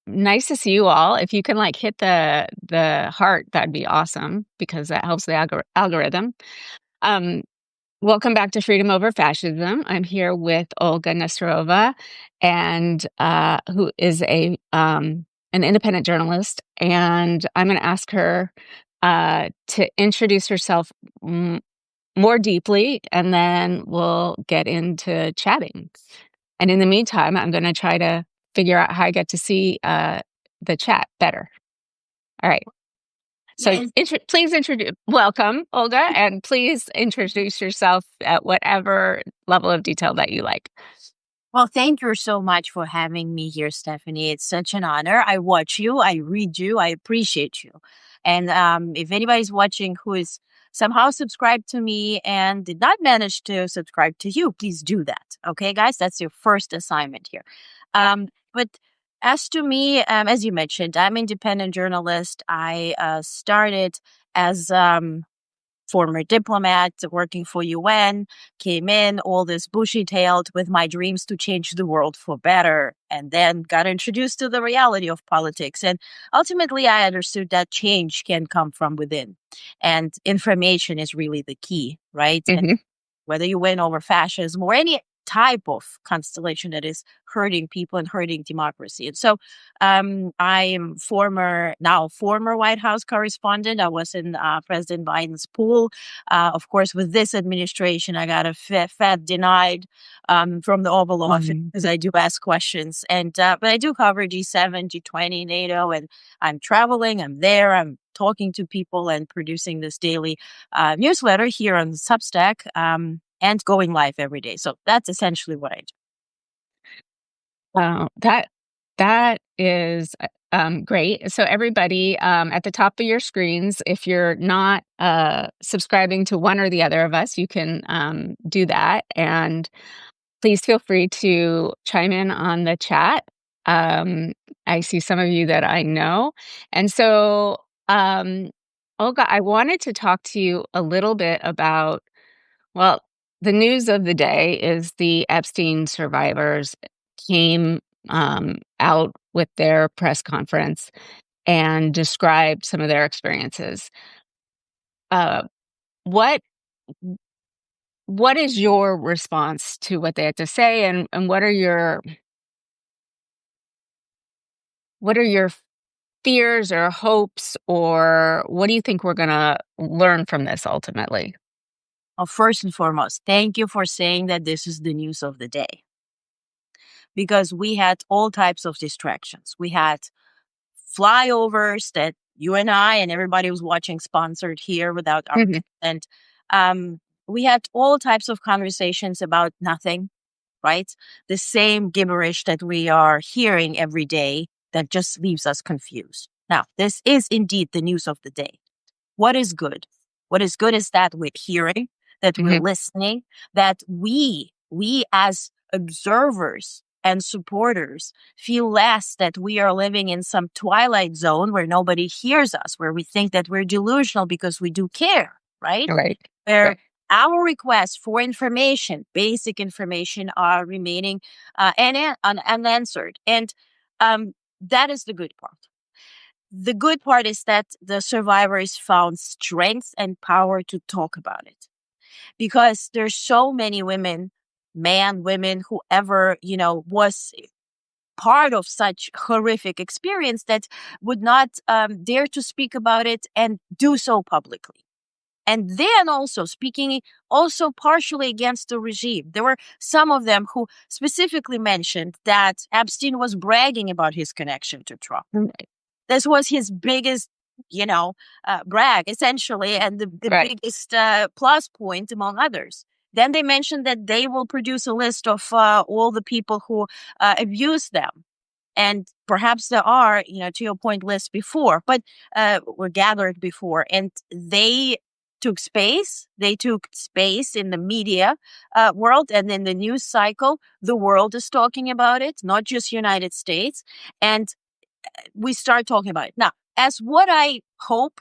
Nice to see you all. If you can like hit the heart, that'd be awesome because that helps the algorithm. Um, Welcome back to Freedom Over Fascism. I'm here with Olga Nesterova, and who is a an independent journalist, and I'm going to ask her to introduce herself more deeply, and then we'll get into chatting. And in the meantime, I'm going to try to figure out how I get to see the chat better. All right. So Yes. please introduce, welcome, Olga, and please introduce yourself at whatever level of detail that you like. Well, thank you so much for having me here, Stephanie. It's such an honor. I watch you, I read you, I appreciate you. And if anybody's watching who is somehow subscribed to me and did not manage to subscribe to you, please do that. Okay, guys, that's your first assignment here. But as to me, as you mentioned, I'm an independent journalist. I started as former diplomat working for UN, came in all this bushy-tailed with my dreams to change the world for better, and then got introduced to the reality of politics. And ultimately, I understood that change can come from within. And information is really the key, right? And Hmm. whether you win over fascism or any type of constellation that is hurting people and hurting democracy. And so I am now former White House correspondent. I was in President Biden's pool. Of course, with this administration, I got a fat denied from the Oval Office because I do ask questions. And but I do cover G7, G20, NATO, and I'm traveling. I'm there. I'm talking to people and producing this daily newsletter here on Substack and going live every day. So that's essentially what I do. That is great. So everybody, at the top of your screens, if you're not subscribing to one or the other of us, you can do that. And please feel free to chime in on the chat. I see some of you that I know. And so, Olga, I wanted to talk to you a little bit about, well, the news of the day is the Epstein survivors came out with their press conference and described some of their experiences. Uh, what what is your response to what they had to say, and what are your fears or hopes, or what do you think we're going to learn from this ultimately? Well, first and foremost, thank you for saying that this is the news of the day because we had all types of distractions. We had flyovers that you and I and everybody was watching sponsored here without our Mhm. consent. We had all types of conversations about nothing, right? The same gibberish that we are hearing every day that just leaves us confused. Now, this is indeed the news of the day. What is good? What is good is that we're hearing, that we're Mhm. listening, that we as observers and supporters feel less that we are living in some twilight zone where nobody hears us, where we think that we're delusional because we do care, right? Right. Where Right. our requests for information, basic information, are remaining unanswered. And that is the good part. The good part is that the survivors found strength and power to talk about it because there's so many women, man, women, whoever, was part of such horrific experience that would not dare to speak about it and do so publicly. And then also speaking also partially against the regime. There were some of them who specifically mentioned that Epstein was bragging about his connection to Trump. Right. This was his biggest, brag, essentially, and the Right. biggest plus point among others. Then they mentioned that they will produce a list of all the people who abused them. And perhaps there are, to your point, lists before, but were gathered before. And they took space. They took space in the media world and in the news cycle. The world is talking about it, not just United States. And we start talking about it. Now, as what I hope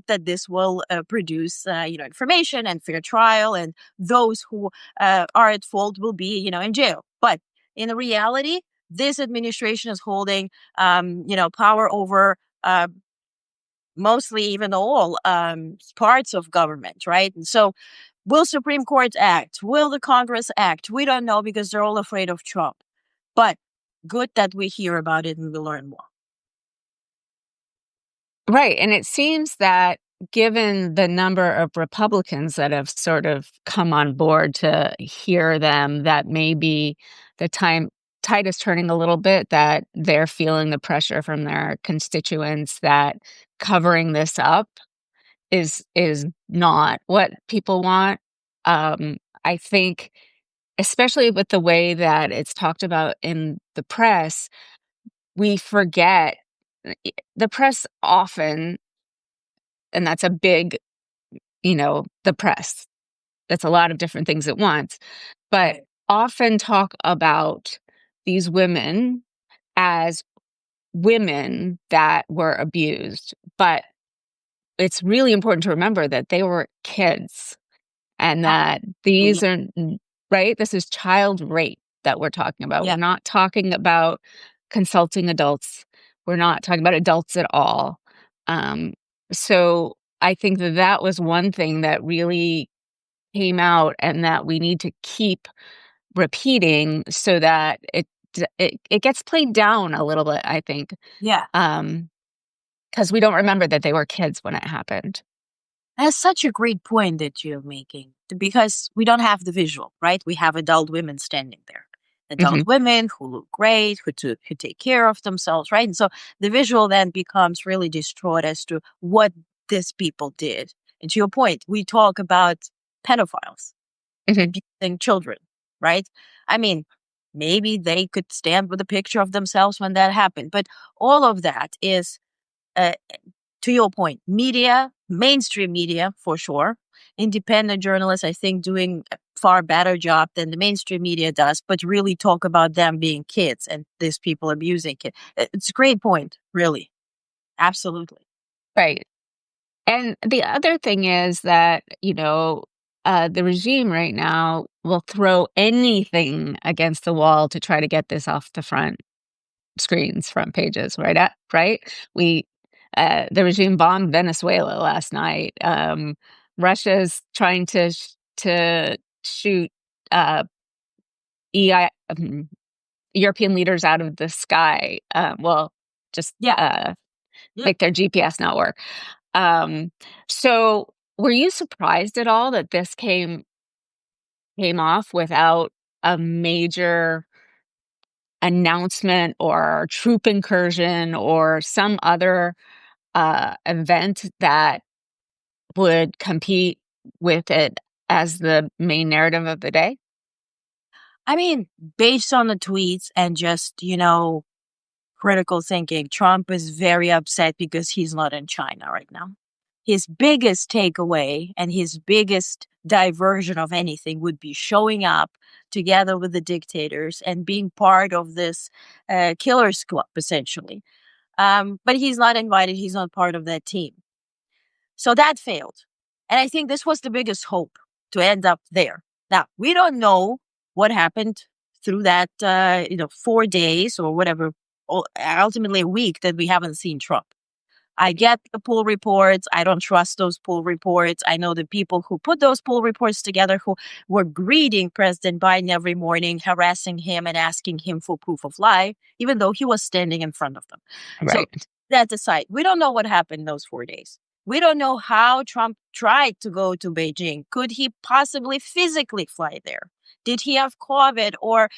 that this will produce, information and fair trial, and those who are at fault will be, in jail. But in reality, this administration is holding, power over mostly even all parts of government, right? And so will Supreme Court act? Will the Congress act? We don't know because they're all afraid of Trump. But good that we hear about it and we learn more. Right. And it seems that given the number of Republicans that have sort of come on board to hear them, that maybe the tide is turning a little bit, that they're feeling the pressure from their constituents that covering this up is not what people want. I think especially with the way that it's talked about in the press, we forget the press often, and that's a big, the press. That's a lot of different things at once, but often talk about these women as women that were abused. But it's really important to remember that they were kids and that these Absolutely. are, right? This is child rape that we're talking about. We're Yeah. not talking about consulting adults. We're not talking about adults at all. Um, so I think that that was one thing that really came out and that we need to keep repeating so that it gets played down a little bit, I think, Yeah. because we don't remember that they were kids when it happened. That's such a great point that you're making because we don't have the visual, right? We have adult women standing there, adult Hmm. women who look great, who take care of themselves, right? And so the visual then becomes really distraught as to what these people did. And to your point, we talk about pedophiles Hmm. abusing children, right? I mean, maybe they could stand with a picture of themselves when that happened, but all of that is uh, to your point, media, mainstream media for sure, independent journalists, I think, doing a far better job than the mainstream media does, but really talk about them being kids and these people abusing kids. It's a great point, really. Absolutely. Right. And the other thing is that, the regime right now will throw anything against the wall to try to get this off the front screens, front pages, right? The regime bombed Venezuela last night. Russia's trying to shoot uh, EI, European leaders out of the sky. Well, just Yeah. Yeah. make their GPS not work. Um, so were you surprised at all that this came off without a major announcement or troop incursion or some other event that would compete with it as the main narrative of the day? I mean, based on the tweets and just, critical thinking, Trump is very upset because he's not in China right now. His biggest takeaway and his biggest diversion of anything would be showing up together with the dictators and being part of this killer's club, essentially. But he's not invited, he's not part of that team. So that failed. And I think this was the biggest hope to end up there. Now, we don't know what happened through that, 4 days or whatever, ultimately a week that we haven't seen Trump. I get the poll reports. I don't trust those poll reports. I know the people who put those poll reports together who were greeting President Biden every morning, harassing him and asking him for proof of life, even though he was standing in front of them. So Right. that aside, we don't know what happened in those 4 days. We don't know how Trump tried to go to Beijing. Could he possibly physically fly there? Did he have COVID or,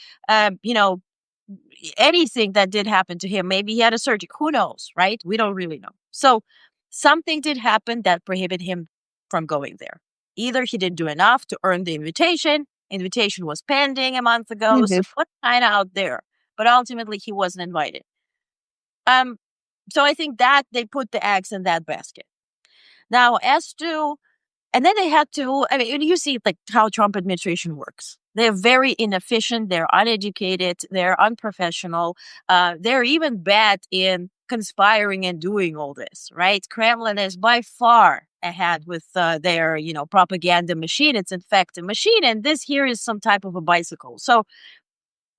anything that did happen to him? Maybe he had a surgery. Who knows, right? We don't really know. So something did happen that prohibited him from going there. Either he didn't do enough to earn the invitation. Invitation was pending a month ago, so Mhm. it was kind of out there. But ultimately, he wasn't invited. Um, so I think that they put the eggs in that basket. Now, as to and then they had to, I mean, you see like how Trump administration works. They're very inefficient, they're uneducated, they're unprofessional, they're even bad in conspiring and doing all this, right? Kremlin is by far ahead with their, propaganda machine. It's in fact a machine, and this here is some type of a bicycle. So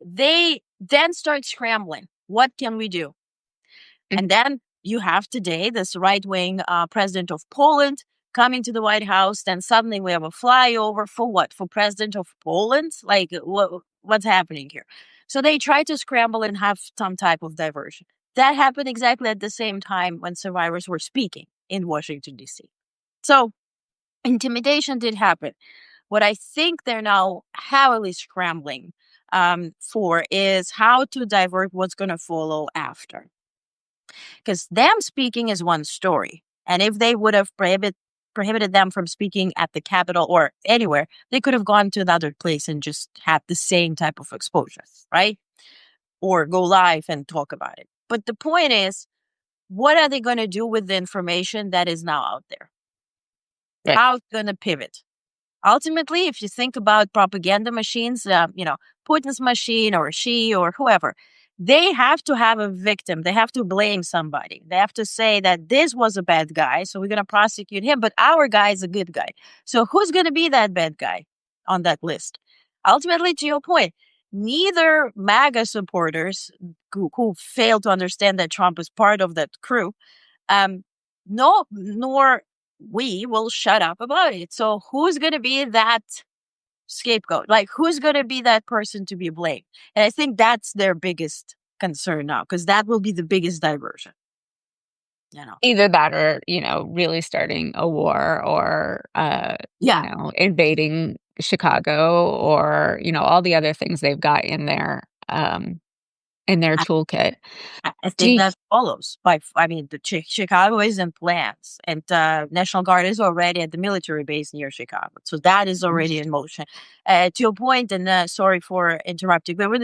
they then start scrambling. What can we do? Mm. And then you have today this right wing president of Poland coming to the White House. Then suddenly we have a flyover for what? For president of Poland? Like, what's happening here? So they try to scramble and have some type of diversion. That happened exactly at the same time when survivors were speaking in Washington, D.C. So intimidation did happen. What I think they're now heavily scrambling for is how to divert what's going to follow after. Because them speaking is one story. And if they would have prohibited them from speaking at the Capitol or anywhere, they could have gone to another place and just had the same type of exposure, right? Or go live and talk about it. But the point is, what are they going to do with the information that is now out there? Right. How going to pivot? Ultimately, if you think about propaganda machines, Putin's machine or Xi or whoever, they have to have a victim. They have to blame somebody. They have to say that this was a bad guy, so we're going to prosecute him, but our guy is a good guy. So who's going to be that bad guy on that list? Ultimately, to your point, neither MAGA supporters who fail to understand that Trump is part of that crew, um, no, nor we will shut up about it. So who's going to be that scapegoat? Like, who's going to be that person to be blamed? And I think that's their biggest concern now, because that will be the biggest diversion. You know? Either that or, really starting a war or, Yeah. invading Chicago or, all the other things they've got in their toolkit. I Do think you that follows. I mean, the Chicago is in plans, and National Guard is already at the military base near Chicago, so that is already in motion. To your point, and sorry for interrupting, but with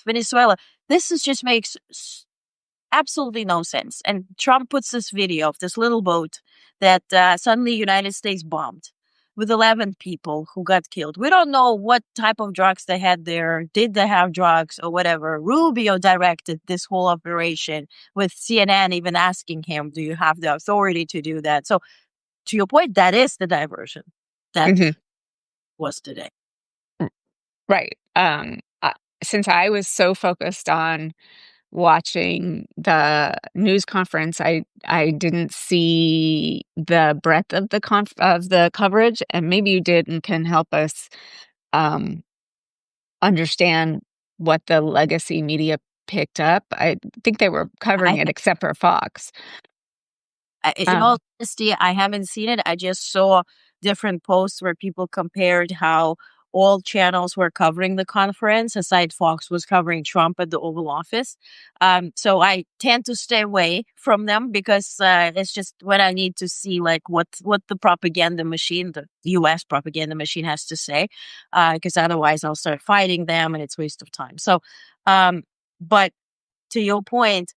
Venezuela, just makes absolutely no sense. And Trump puts this video of this little boat that suddenly United States bombed with 11 people who got killed. We don't know what type of drugs they had there. Did they have drugs or whatever? Rubio directed this whole operation with CNN even asking him, do you have the authority to do that? So to your point, that is the diversion that Mhm. was today. Right. Since I was so focused on watching the news conference, I didn't see the breadth of the coverage, and maybe you did and can help us um, understand what the legacy media picked up. I think they were covering I it except for Fox. In all Um, honesty, I haven't seen it. I just saw different posts where people compared how all channels were covering the conference, aside Fox was covering Trump at the Oval Office. So I tend to stay away from them because it's just when I need to see like what the propaganda machine, the U.S. propaganda machine, has to say, because otherwise I'll start fighting them and it's a waste of time. So, but to your point,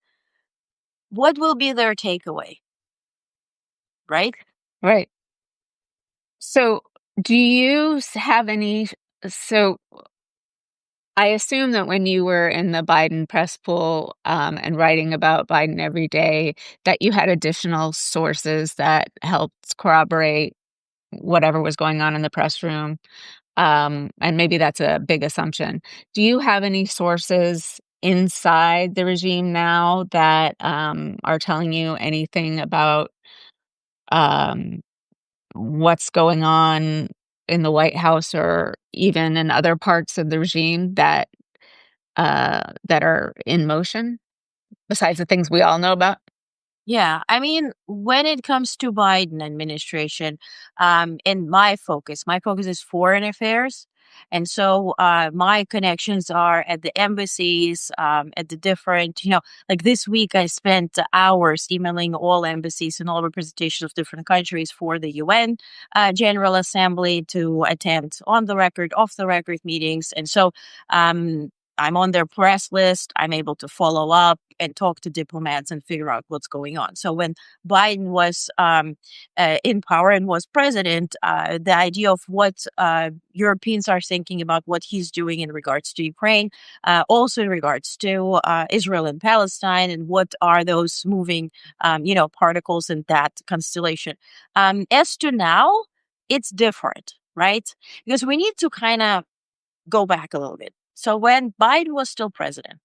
what will be their takeaway, right? right. So, do you have any? So, I assume that when you were in the Biden press pool, and writing about Biden every day, that you had additional sources that helped corroborate whatever was going on in the press room. And maybe that's a big assumption. Do you have any sources inside the regime now that are telling you anything about um, what's going on in the White House or even in other parts of the regime that are in motion besides the things we all know about? Yeah, I mean, when it comes to Biden administration, and my focus is foreign affairs. And so my connections are at the embassies, at the different, like this week I spent hours emailing all embassies and all representations of different countries for the UN General Assembly to attend on the record, off the record meetings. And so um, I'm on their press list. I'm able to follow up and talk to diplomats and figure out what's going on. So when Biden was in power and was president, the idea of what Europeans are thinking about what he's doing in regards to Ukraine, also in regards to Israel and Palestine, and what are those moving, particles in that constellation. As to now, it's different, right? Because we need to kind of go back a little bit. So when Biden was still president,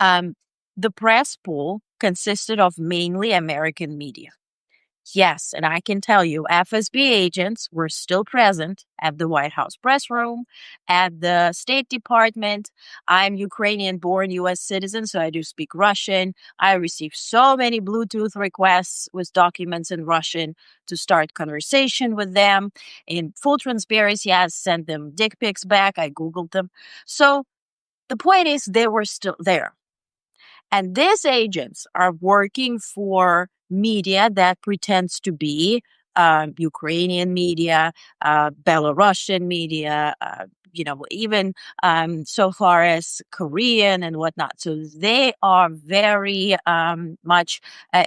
um, the press pool consisted of mainly American media. Yes, and I can tell you, FSB agents were still present at the White House press room, at the State Department. I'm Ukrainian born US citizen, so I do speak Russian. I received so many Bluetooth requests with documents in Russian to start conversation with them. In full transparency, I sent them dick pics back. I Googled them. So the point is, they were still there. And these agents are working for media that pretends to be Ukrainian media, Belarusian media, even so far as Korean and whatnot. So they are very much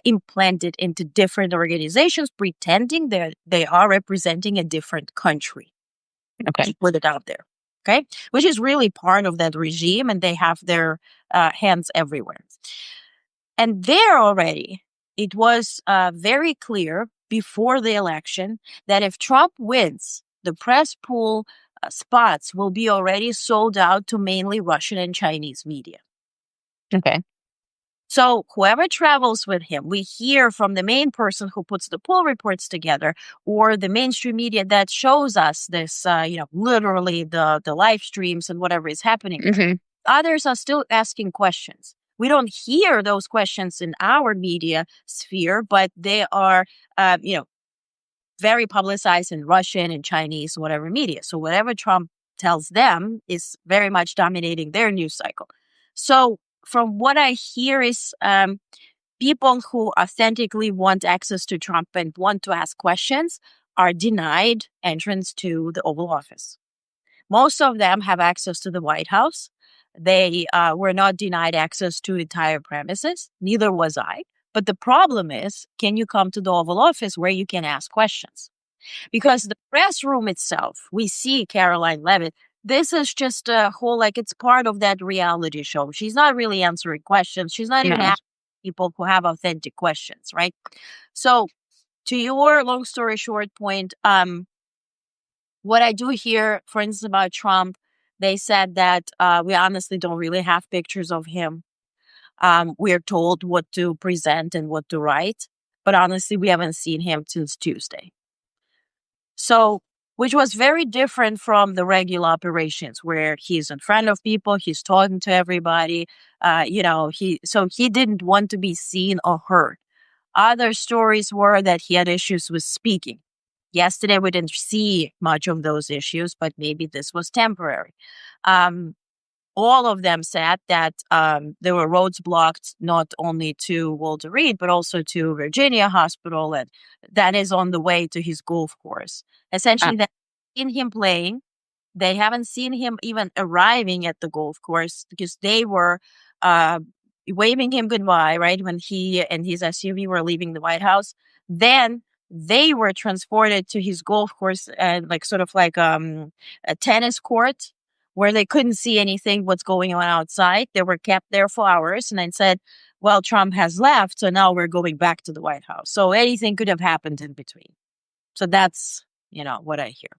implanted into different organizations, pretending that they are representing a different country. Okay. Just put it out there. Okay. Which is really part of that regime, and they have their hands everywhere. And there already, it was very clear before the election that if Trump wins, the press pool spots will be already sold out to mainly Russian and Chinese media. Okay. So whoever travels with him, we hear from the main person who puts the poll reports together, or the mainstream media that shows us this, literally the live streams and whatever is happening. Hmm. Others are still asking questions. We don't hear those questions in our media sphere, but they are, very publicized in Russian and Chinese, whatever media. So whatever Trump tells them is very much dominating their news cycle. So from what I hear is people who authentically want access to Trump and want to ask questions are denied entrance to the Oval Office. Most of them have access to the White House. They were not denied access to entire premises. Neither was I. But the problem is, can you come to the Oval Office where you can ask questions? Because the press room itself, we see Caroline Levitt. This is just a whole, like, it's part of that reality show. She's not really answering questions. She's not even No. asking people who have authentic questions, right? So, to your long story short point, what I do hear, for instance, about Trump, they said that we honestly don't really have pictures of him. We're told what to present and what to write, but honestly, we haven't seen him since Tuesday. So, which was very different from the regular operations where he's in front of people, he's talking to everybody. He didn't want to be seen or heard. Other stories were that he had issues with speaking. Yesterday, we didn't see much of those issues, but maybe this was temporary. Um, all of them said that there were roads blocked not only to Walter Reed, but also to Virginia Hospital, and that is on the way to his golf course. Uh, Essentially, that in him playing, they haven't seen him even arriving at the golf course because they were uh, waving him goodbye, right? When he and his SUV were leaving the White House. Then they were transported to his golf course, like sort of like a tennis court where they couldn't see anything, what's going on outside. They were kept there for hours and then said, well, Trump has left, so now we're going back to the White House. So anything could have happened in between. So that's, what I hear.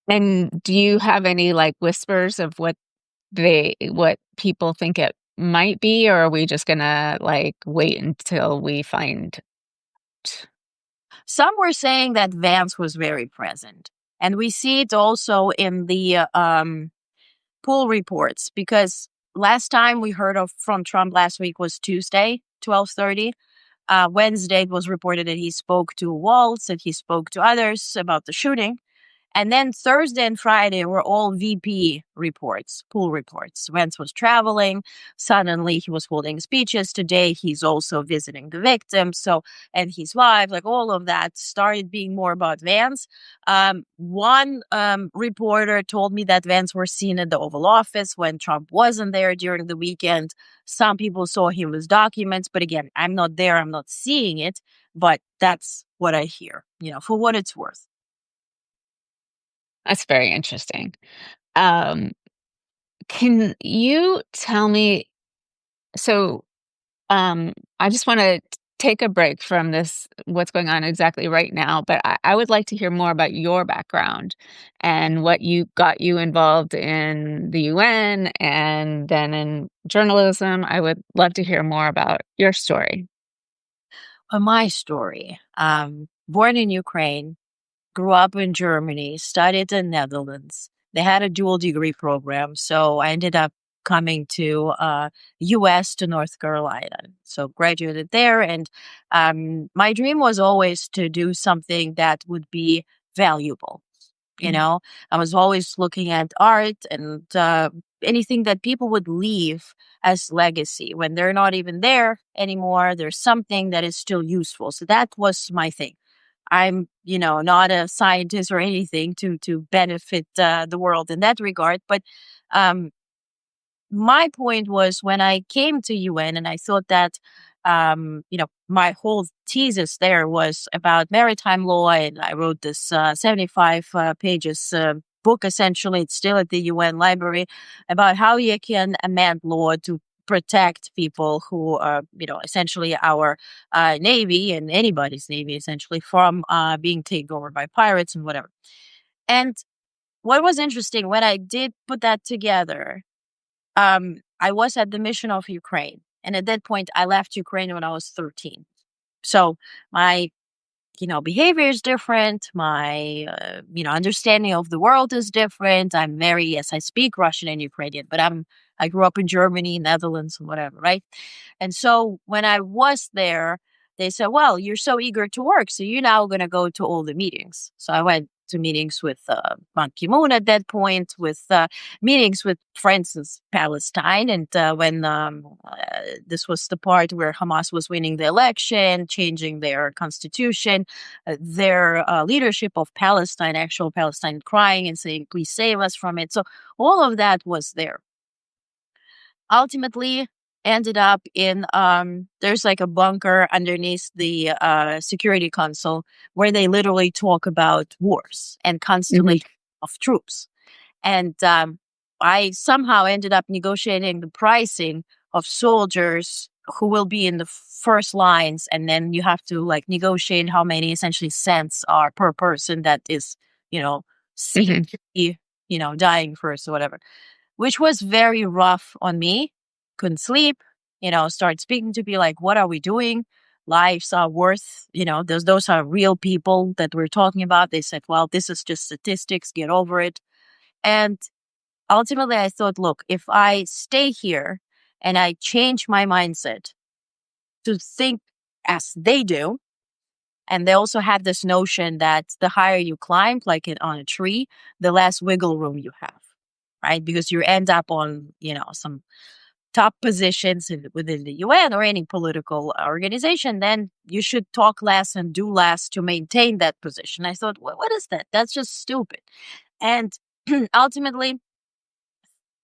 and do you have any like whispers of what people think it might be, or are we just gonna like wait until we find? Some were saying that Vance was very present. And we see it also in the poll reports because last time we heard of from Trump last week was Tuesday, 12:30. Wednesday it was reported that he spoke to Waltz and he spoke to others about the shooting. And then Thursday and Friday were all VP reports, pool reports. Vance was traveling. Suddenly he was holding speeches. Today he's also visiting the victims. So, and his wife, like all of that started being more about Vance. One reporter told me that Vance were seen at the Oval Office when Trump wasn't there during the weekend. Some people saw him with documents, but again, I'm not there. I'm not seeing it, but that's what I hear, for what it's worth. That's very interesting. Um, can you tell me? So, I just want to take a break from this, what's going on exactly right now, but I would like to hear more about your background and what you got you involved in the UN and then in journalism. I would love to hear more about your story. My story, born in Ukraine, grew up in Germany, studied in Netherlands. They had a dual degree program, so I ended up coming to U.S. to North Carolina. So graduated there, and my dream was always to do something that would be valuable. You Mm, know, I was always looking at art and anything that people would leave as legacy when they're not even there anymore. There's something that is still useful. So that was my thing. I'm, not a scientist or anything to benefit the world in that regard, but um, my point was when I came to UN and I thought that, my whole thesis there was about maritime law, and I wrote this 75 pages book. Essentially, it's still at the UN library about how you can amend law to protect people who are, essentially our navy and anybody's navy, essentially from being taken over by pirates and whatever. And what was interesting when I did put that together, I was at the mission of Ukraine. And at that point, I left Ukraine when I was 13. So my, behavior is different. My, understanding of the world is different. Yes, I speak Russian and Ukrainian, but I grew up in Germany, Netherlands, and whatever, right? And so when I was there, they said, well, you're so eager to work. So you're now going to go to all the meetings. So I went to meetings with Ban Ki-moon at that point, with meetings with, for instance, Palestine. And when this was the part where Hamas was winning the election, changing their constitution, their leadership of Palestine, actual Palestine, crying and saying, please save us from it. So all of that was there. Ultimately, ended up in there's like a bunker underneath the security console where they literally talk about wars and mhm, constellation of troops. And I somehow ended up negotiating the pricing of soldiers who will be in the first lines, and then you have to like negotiate how many essentially cents are per person that is, you know, mhm, dying first or whatever, which was very rough on me. Couldn't sleep, start speaking to be like, what are we doing? Lives are worth, those are real people that we're talking about. They said, well, this is just statistics, get over it. And ultimately, I thought, look, if I stay here and I change my mindset to think as they do, and they also have this notion that the higher you climb, like on a tree, the less wiggle room you have, right? Because you end up on, some top positions within the UN or any political organization, then you should talk less and do less to maintain that position. I thought, what is that? That's just stupid. And ultimately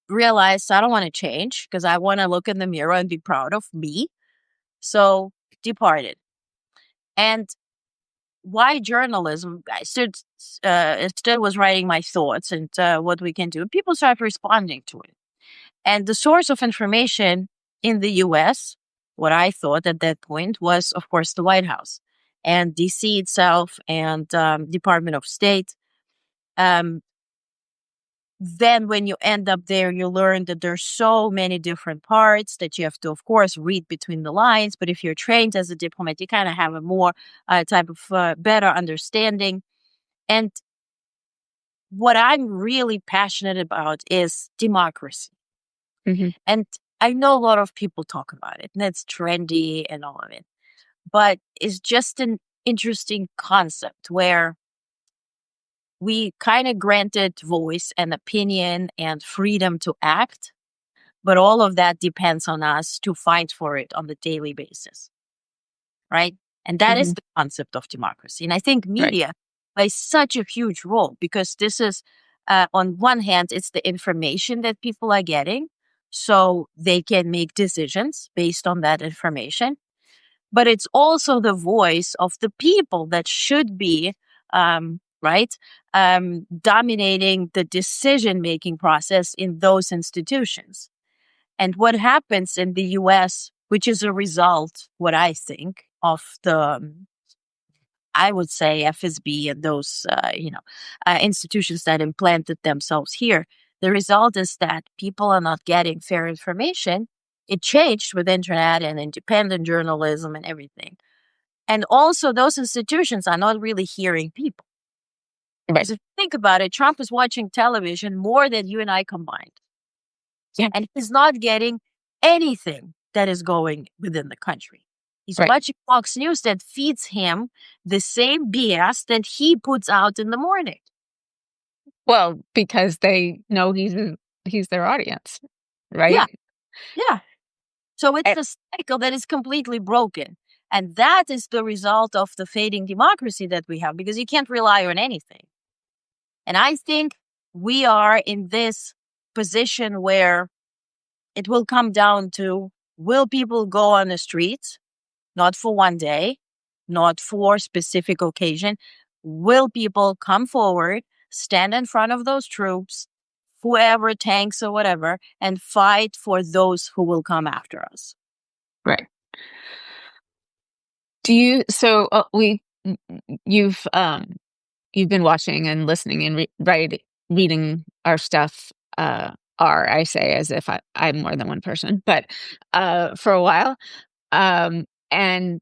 realized I don't want to change because I want to look in the mirror and be proud of me. So departed. And why journalism? I still was writing my thoughts and what we can do. People started responding to it. And the source of information in the US, what I thought at that point was, of course, the White House and DC itself and Department of State. Um, then when you end up there, you learn that there's so many different parts that you have to, of course, read between the lines. But if you're trained as a diplomat, you kind of have a more type of better understanding. And what I'm really passionate about is democracy. mhm, And I know a lot of people talk about it, and it's trendy and all of it, but it's just an interesting concept where we kind of granted voice and opinion and freedom to act, but all of that depends on us to fight for it on the daily basis, right? And that is mhm, the concept of democracy. And I think right. media plays such a huge role because this is, on one hand, it's the information that people are getting, so they can make decisions based on that information. But it's also the voice of the people that should be, right, dominating the decision making process in those institutions. And what happens in the US which is a result, what I think, of the, I would say, FSB and those, institutions that implanted themselves here. The result is that people are not getting fair information. It changed with internet and independent journalism and everything. And also, those institutions are not really hearing people. Right. Because if you think about it, Trump is watching television more than you and I combined. Yeah. And he's not getting anything that is going within the country. He's Right. watching Fox News that feeds him the same BS that he puts out in the morning. Well, because they know he's their audience, Yeah, right? yeah. So it's And a cycle that is completely broken. And that is the result of the fading democracy that we have, because you can't rely on anything. And I think we are in this position where it will come down to, will people go on the streets? Not for one day, not for specific occasion. Will people come forward, stand in front of those troops, whoever, tanks or whatever, and fight for those who will come after us? right. Do you so we you've you've been watching and listening and reading our stuff, I say as if I'm more than one person, but for a while. Um and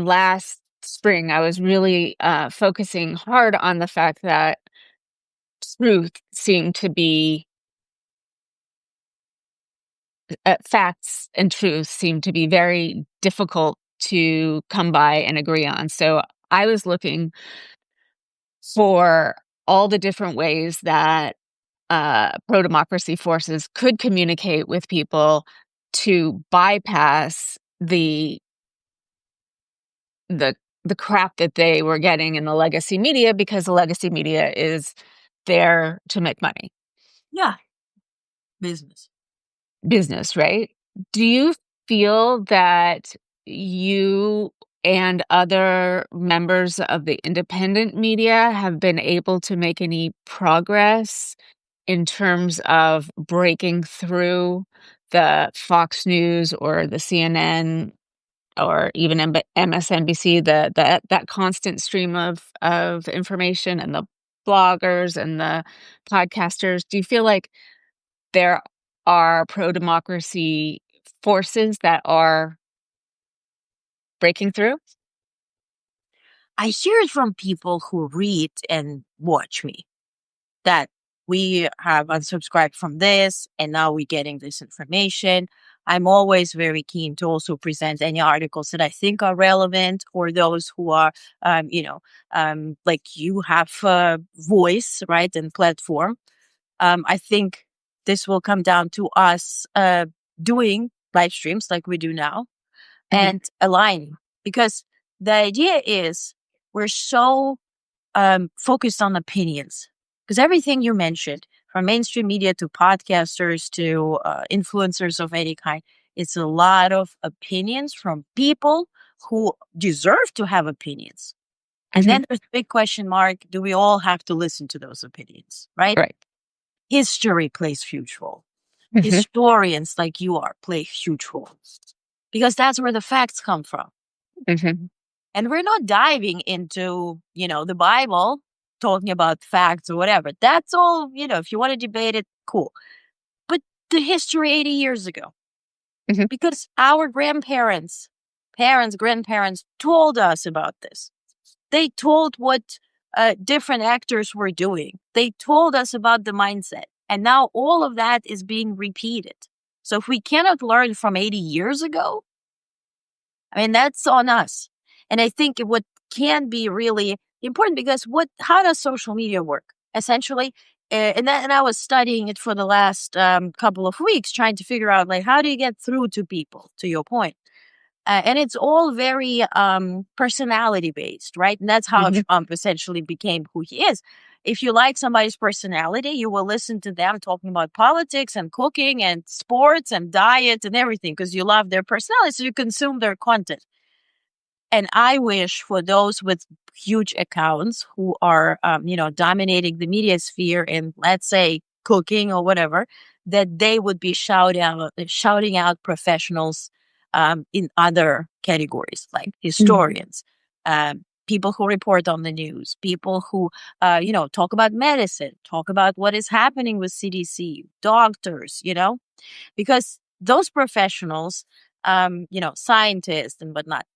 last spring I was really focusing hard on the fact that truth seemed to be facts and truth seem to be very difficult to come by and agree on. So I was looking for all the different ways that pro democracy forces could communicate with people to bypass the the crap that they were getting in the legacy media, because the legacy media is there to make money. Yeah, business. Business, right? Do you feel that you and other members of the independent media have been able to make any progress in terms of breaking through the Fox News or the CNN or even MSNBC, that constant stream of information, and the bloggers and the podcasters? Do you feel like there are pro-democracy forces that are breaking through? I hear it from people who read and watch me that we have unsubscribed from this and now we're getting this information. I'm always very keen to also present any articles that I think are relevant, or those who are, like you have a voice, right, and platform. I think this will come down to us doing live streams like we do now Mhm, and aligning, because the idea is we're so focused on opinions, because everything you mentioned, from mainstream media to podcasters to influencers of any kind, it's a lot of opinions from people who deserve to have opinions. And mhm, then there's a big question mark, do we all have to listen to those opinions, right? right. History plays huge role. Mhm, Historians like you are play huge roles, because that's where the facts come from. mhm, And we're not diving into, the Bible, talking about facts or whatever. That's all, if you want to debate it, cool. But the history 80 years ago, mhm, because our grandparents, parents, grandparents told us about this. They told what different actors were doing. They told us about the mindset. And now all of that is being repeated. So if we cannot learn from 80 years ago, I mean, that's on us. And I think what can be really important, because how does social media work? Essentially, and I was studying it for the last couple of weeks, trying to figure out, like, how do you get through to people, to your point? And it's all very personality based, right? And that's how mhm, Trump essentially became who he is. If you like somebody's personality, you will listen to them talking about politics and cooking and sports and diet and everything, because you love their personality, so you consume their content. And I wish for those with huge accounts who are, dominating the media sphere in, let's say, cooking or whatever, that they would be shouting out professionals in other categories like Mhm. historians, people who report on the news, people who talk about medicine, talk about what is happening with CDC, doctors, because those professionals, scientists and whatnot,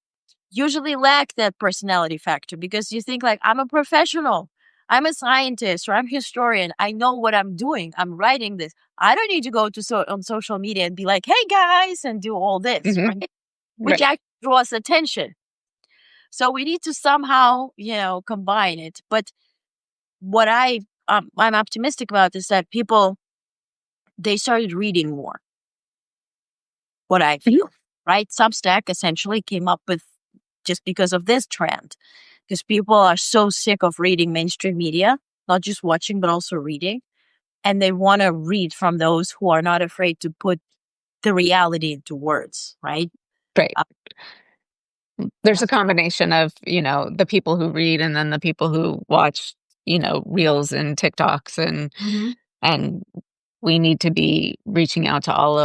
usually lack that personality factor because you think like, I'm a professional, I'm a scientist, or I'm a historian, I know what I'm doing, I'm writing this, I don't need to go to on social media and be like, hey guys, and do all this, Mhm. right? Which Right. actually draws attention. So we need to somehow combine it. But what I'm optimistic about is that people, they started reading more, what I Mhm. feel, right? Substack essentially came up with just because of this trend, because people are so sick of reading mainstream media, not just watching, but also reading. And they want to read from those who are not afraid to put the reality into words, right? Right. Uh, There's yeah. a combination of, the people who read and then the people who watch, reels and TikToks, Mhm. and we need to be reaching out to all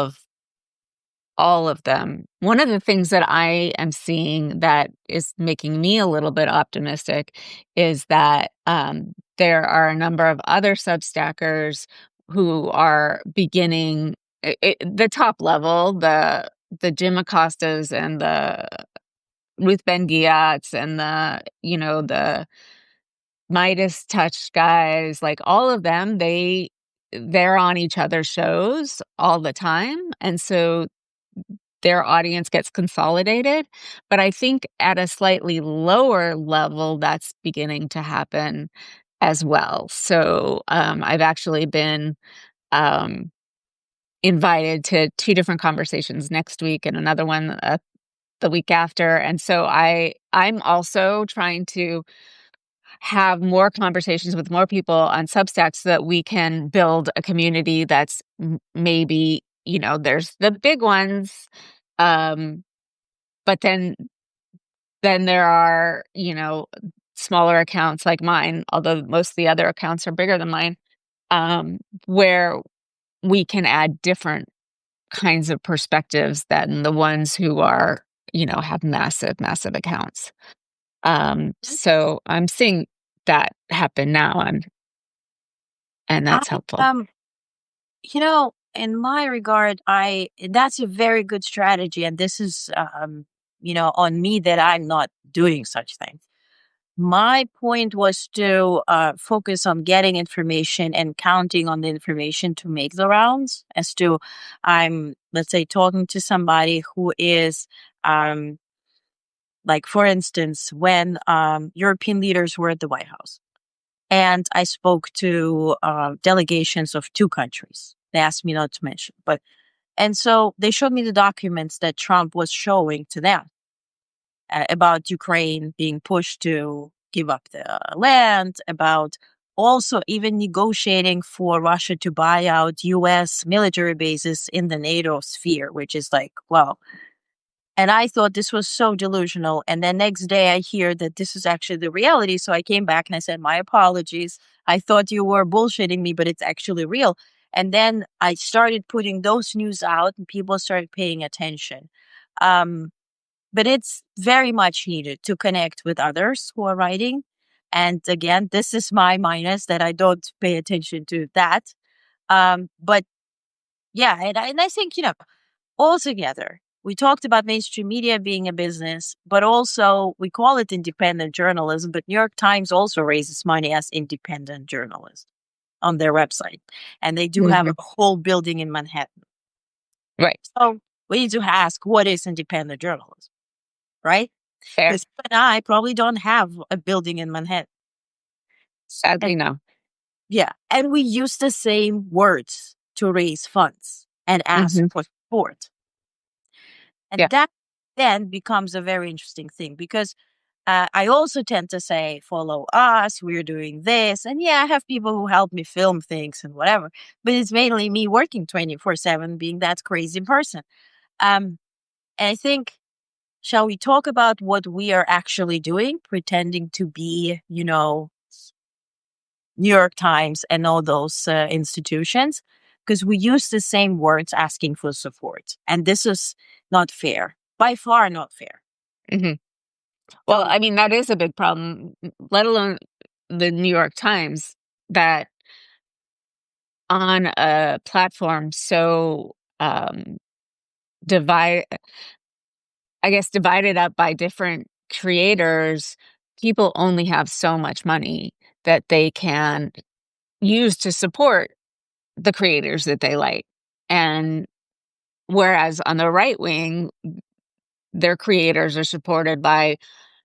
of them. One of the things that I am seeing that is making me a little bit optimistic is that there are a number of other Substackers who are beginning the top level, the Jim Acostas and the Ruth Ben and the Midas Touch guys, like all of them, they're on each other's shows all the time. And so their audience gets consolidated. But I think at a slightly lower level, that's beginning to happen as well. So I've actually been um, invited to two different conversations next week and another one the week after. And so I'm also trying to have more conversations with more people on Substack so that we can build a community that's maybe, there's the big ones, um, but then there are, smaller accounts like mine, although most of the other accounts are bigger than mine, where we can add different kinds of perspectives than the ones who are, have massive, massive accounts. So I'm seeing that happen now, and I that's helpful. in my regard, I that's a very good strategy, and this is on me that I'm not doing such things. My point was to focus on getting information and counting on the information to make the rounds. As to, I'm, let's say, talking to somebody who is, um, like, for instance, when European leaders were at the White House, and I spoke to delegations of two countries. They asked me not to mention, but and so they showed me the documents that Trump was showing to them about Ukraine being pushed to give up the land, about also even negotiating for Russia to buy out US military bases in the NATO sphere, which is like, wow. And I thought this was so delusional. And then next day I hear that this is actually the reality. So I came back and I said, my apologies. I thought you were bullshitting me, but it's actually real. And then I started putting those news out and people started paying attention. Um, but it's very much needed to connect with others who are writing. And again, this is my minus that I don't pay attention to that. But yeah, and I think, altogether, we talked about mainstream media being a business, but also we call it independent journalism. But New York Times also raises money as independent journalism on their website. And they do have a Mhm. whole building in Manhattan. Right. So we need to ask, what is independent journalism, right? Fair. Because you and I probably don't have a building in Manhattan. Sadly, And no. yeah, and we use the same words to raise funds and ask Mhm. for support. Yeah. And that then becomes a very interesting thing because I also tend to say, follow us, we're doing this. And yeah, I have people who help me film things and whatever, but it's mainly me working 24/7, being that crazy person. Um, and I think, shall we talk about what we are actually doing, pretending to be, New York Times and all those institutions, because we use the same words asking for support. And this is not fair, by far not fair. Mhm. Well, So, I mean, that is a big problem, let alone the New York Times, that on a platform so, divide I guess, divided up by different creators, people only have so much money that they can use to support the creators that they like. And whereas on the right wing, their creators are supported by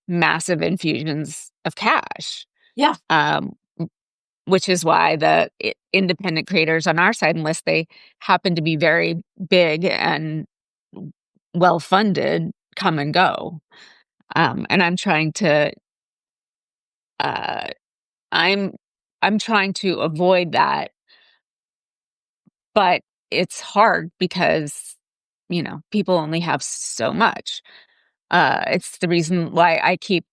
massive infusions of cash, yeah. um, which is why the independent creators on our side, unless they happen to be very big and well funded, come and go. And uh, I'm I'm trying to avoid that, but it's hard because people only have so much. It's the reason why I keep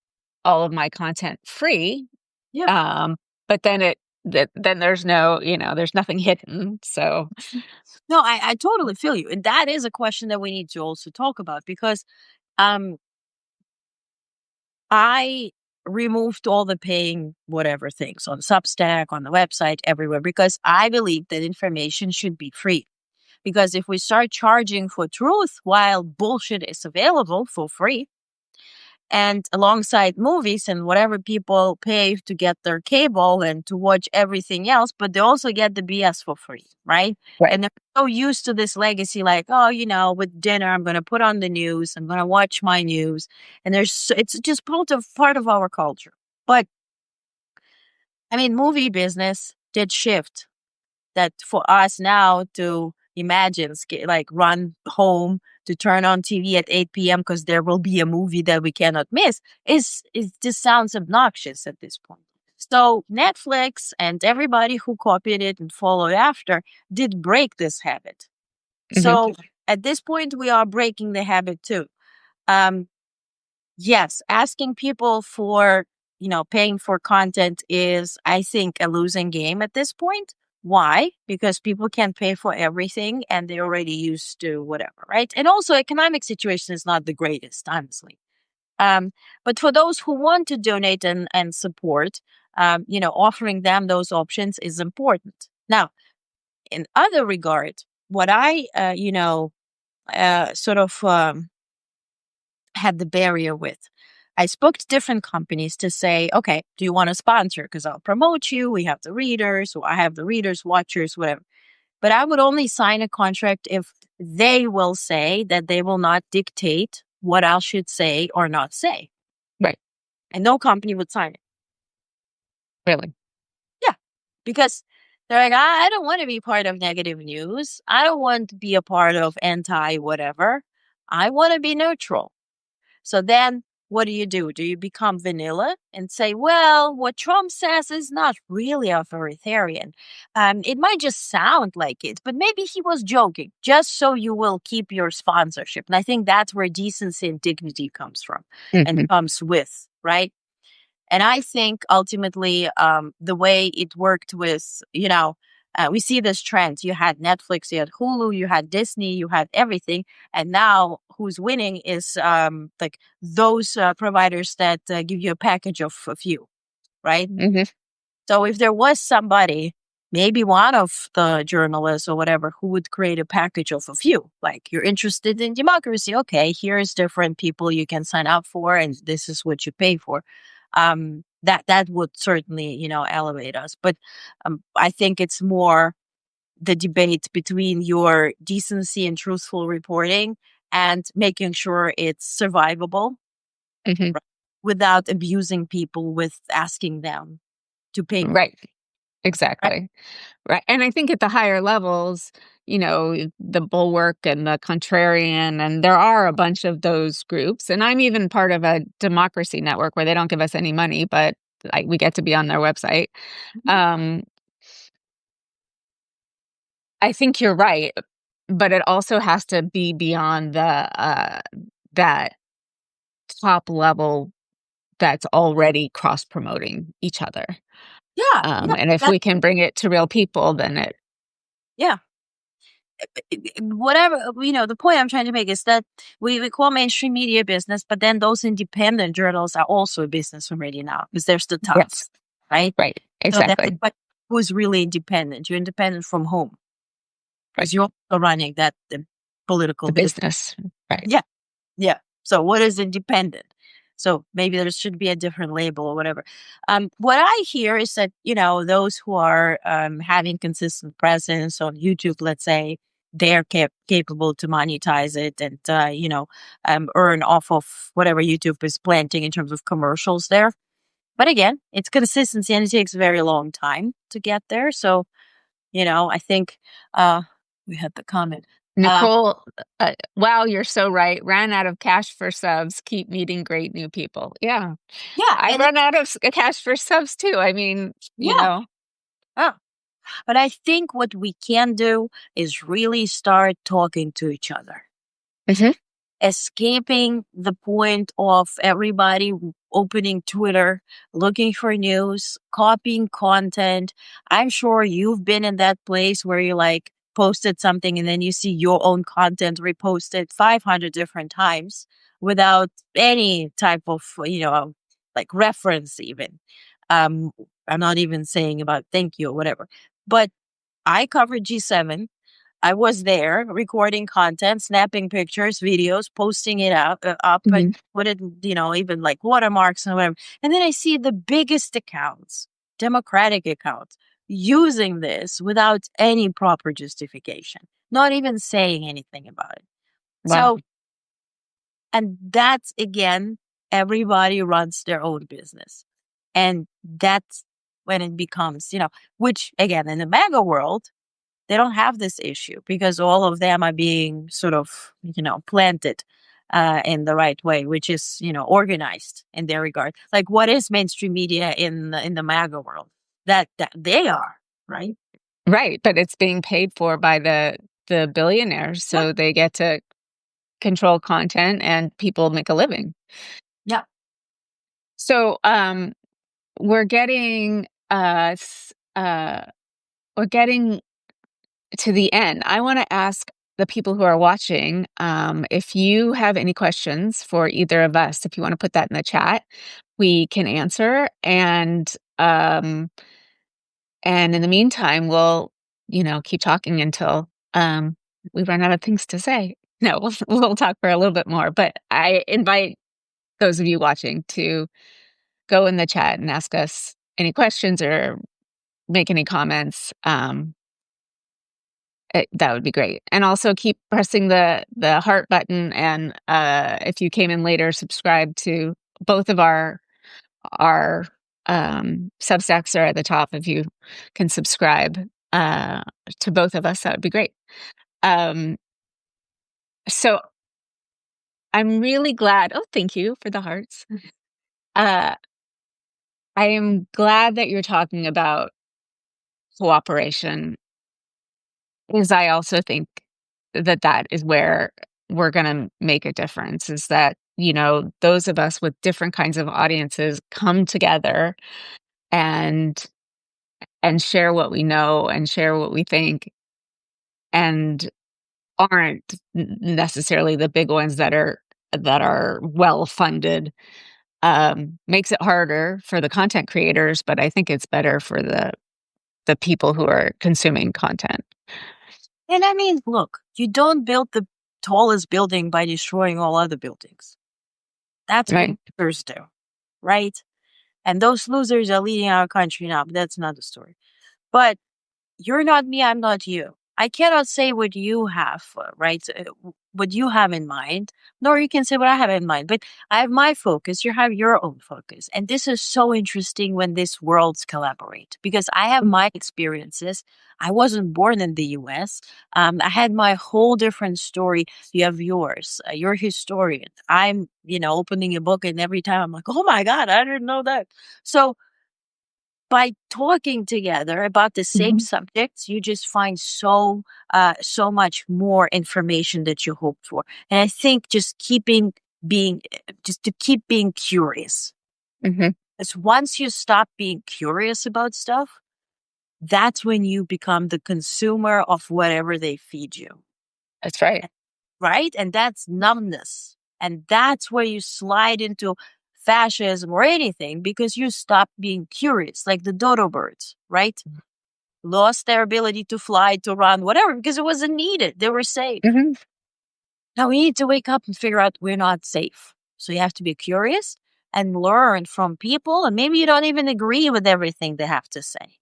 all of my content free. Yeah. Um, but then there's nothing hidden. So No, I totally feel you. And that is a question that we need to also talk about because um I removed all the paying whatever things on Substack, on the website, everywhere, because I believe that information should be free. Because if we start charging for truth while bullshit is available for free, and alongside movies and whatever people pay to get their cable and to watch everything else, but they also get the BS for free, right? right. And they're so used to this legacy, like, oh, with dinner, I'm going to put on the news, I'm going to watch my news, and it's just part of our culture. But I mean, movie business did shift that for us now to imagine like run home to turn on TV at 8 p.m. because there will be a movie that we cannot miss is just sounds obnoxious at this point. So Netflix and everybody who copied it and followed after did break this habit. Hmm. So at this point we are breaking the habit too. Um, Yes, asking people for, paying for content is, I think, a losing game at this point. Why? Because people can't pay for everything and they're already used to whatever, right? And also, economic situation is not the greatest, honestly. Um, but for those who want to donate and support, offering them those options is important. Now, in other regard, what I, sort of had the barrier with. I spoke to different companies to say, okay, do you want to sponsor? Because I'll promote you. We have the readers, or I have the readers, watchers, whatever. But I would only sign a contract if they will say that they will not dictate what I should say or not say. Right. And no company would sign it. Really. Yeah. Because they're like, I don't want to be part of negative news. I don't want to be a part of anti whatever. I want to be neutral. So then what do? Do you become vanilla and say, well, what Trump says is not really authoritarian? It might just sound like it, but maybe he was joking, just so you will keep your sponsorship. And I think that's where decency and dignity comes from and Hmm. comes with, right? And I think ultimately, the way it worked with, we see this trend. You had Netflix, you had Hulu, you had Disney, you had everything. And now who's winning is like those providers that give you a package of a few, right? Hmm. So if there was somebody, maybe one of the journalists or whatever, who would create a package of a few, like you're interested in democracy, okay, here's different people you can sign up for, and this is what you pay for. That would certainly elevate us. But I think it's more the debate between your decency and truthful reporting and making sure it's survivable Hmm. right, without abusing people with asking them to pay more. Right. Exactly. Right. And I think at the higher levels, the Bulwark and the Contrarian, and there are a bunch of those groups. And I'm even part of a democracy network where they don't give us any money, but we get to be on their website. Mhm. Um, I think you're right, but it also has to be beyond that top level that's already cross promoting each other. Yeah, yeah, And if that we can bring it to real people, then it yeah. Whatever, the point I'm trying to make is that we call mainstream media business, but then those independent journals are also a business already now because there's the yes, tons, right? right, So that's exactly, but who's really independent? You're independent from home right. because you're also running that the political The business. business, right. Yeah, yeah. So what is independent? So maybe there should be a different label or whatever. What I hear is that, those who are having consistent presence on YouTube, let's say, they're capable to monetize it and, earn off of whatever YouTube is planting in terms of commercials there. But again, it's consistency and it takes a very long time to get there. So, I think uh, we had the comment. Uh, Nicole, wow, you're so right. Ran out of cash for subs, keep meeting great new people. Yeah, yeah. I And it, run out of cash for subs too. I mean, yeah. But I think what we can do is really start talking to each other, Mhm. escaping the point of everybody opening Twitter, looking for news, copying content. I'm sure you've been in that place where you like posted something and then you see your own content reposted 500 different times without any type of, like reference even. Um, I'm not even saying about thank you or whatever, but I covered G7. I was there recording content, snapping pictures, videos, posting it up and Mhm. put it, even like watermarks and whatever. And then I see the biggest accounts, Democratic accounts, using this without any proper justification, not even saying anything about it. Wow. So, and that's again, everybody runs their own business. And that's when it becomes, which again, in the MAGA world, they don't have this issue because all of them are being sort of, planted in the right way, which is, organized in their regard. Like, what is mainstream media in the MAGA world? That they are, right? Right, but it's being paid for by the billionaires, Yeah, so they get to control content and people make a living. yeah. So, we're getting, we're getting to the end. I wanna ask the people who are watching, if you have any questions for either of us, if you wanna put that in the chat, we can answer, and in the meantime, we'll, keep talking until, we run out of things to say. No, we'll talk for a little bit more, but I invite those of you watching to go in the chat and ask us any questions or make any comments. That would be great. And also keep pressing the heart button, and, if you came in later, subscribe to both of our, Substacks are at the top. If you can subscribe, to both of us, that would be great. Um, so I'm really glad thank you for the hearts. Uh, I am glad that you're talking about cooperation, because I also think that that is where we're gonna make a difference, is that, those of us with different kinds of audiences come together and share what we know and share what we think, and aren't necessarily the big ones that are well funded. Makes it harder for the content creators, but I think it's better for the people who are consuming content. And I mean, look, you don't build the tallest building by destroying all other buildings. That's what Right. losers do, right? And those losers are leading our country now, but that's another story. But you're not me, I'm not you. I cannot say what you have, right? What you have in mind, nor you can say what I have in mind. But I have my focus, you have your own focus. And this is so interesting when these worlds collaborate because I have my experiences. I wasn't born in the US. I had my whole different story. You have yours. You're a historian. I'm, opening a book, and every time I'm like, oh my God, I didn't know that. So, by talking together about the same Mhm. subjects, you just find so much more information that you hoped for. And I think just keeping being just to keep being curious. Mhm. Because once you stop being curious about stuff, that's when you become the consumer of whatever they feed you, That's right. right? And that's numbness. And that's where you slide into fascism or anything because you stop being curious, like the dodo birds, right? Lost their ability to fly, to run, whatever, because it wasn't needed. They were safe. Mhm. Now we need to wake up and figure out we're not safe. So you have to be curious and learn from people. And maybe you don't even agree with everything they have to say.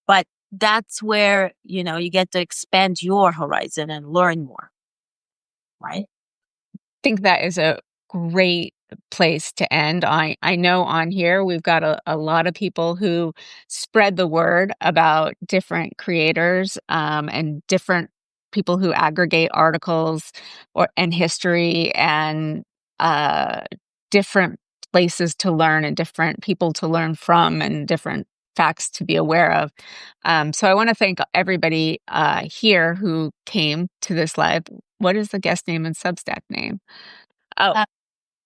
But that's where, you get to expand your horizon and learn more, right? Think that is a great place to end. I know on here we've got a lot of people who spread the word about different creators, and different people who aggregate articles or and history and uh, different places to learn and different people to learn from and different facts to be aware of. So I want to thank everybody here who came to this live. What is the guest name and Substack name? Oh, Uh,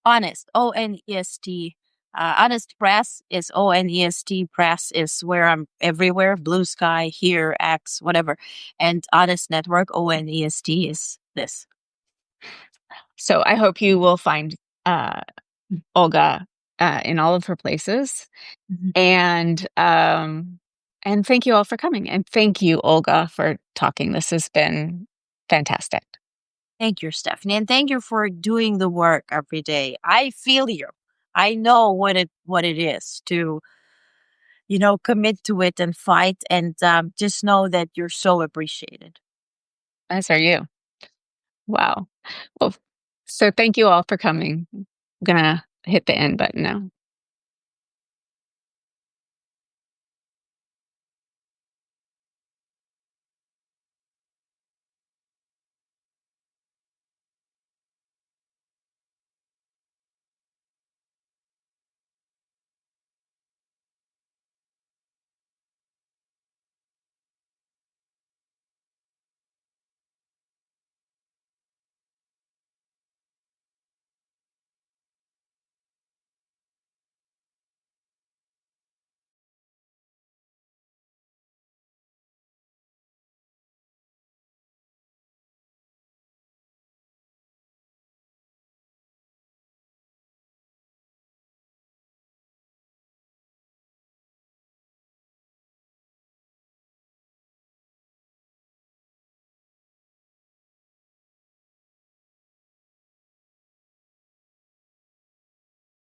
Honest, ONEST. Honest Press is ONEST. Press is where I'm everywhere. Blue Sky, here, X, whatever. And Honest Network, ONEST, is this. so I hope you will find uh, Olga in all of her places, Mhm. and thank you all for coming, and thank you, Olga, for talking. This has been fantastic. Thank you, Stephanie. And thank you for doing the work every day. I feel you. I know what it is to, commit to it and fight, and just know that you're so appreciated. As are you. Wow. Well, so thank you all for coming. I'm gonna hit the end button now.